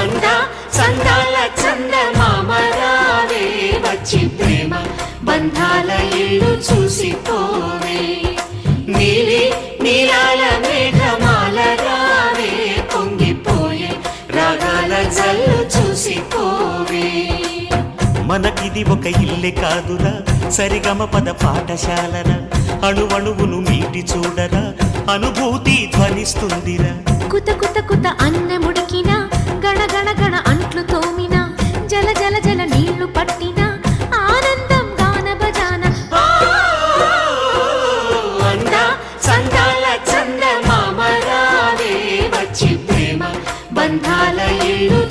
అందా చందాల చందమామ రావే వచ్చి ప్రేమ బంధాల ఇల్లు చూసిపోవే నీలి నీలాల మేఘమాల రావే పొంగిపోయే రాగాల జల్లు చూసిపోవే మనకిది ఒక ఇల్లే కాదురా సరిగమ పద పాఠశాలరా అణువణువును మీటి చూడరా అనుభూతి ధ్వనిస్తుందిరా కుత కుత కుత అన్నముడికిన గణ గణ గణ అంట్లు తోమిన జల జల జల నీళ్లు పట్టిన ఆనందం గాన బజాన అందా చందాల చందమామ రావే వచ్చి ప్రేమ బంధాల ఇల్లు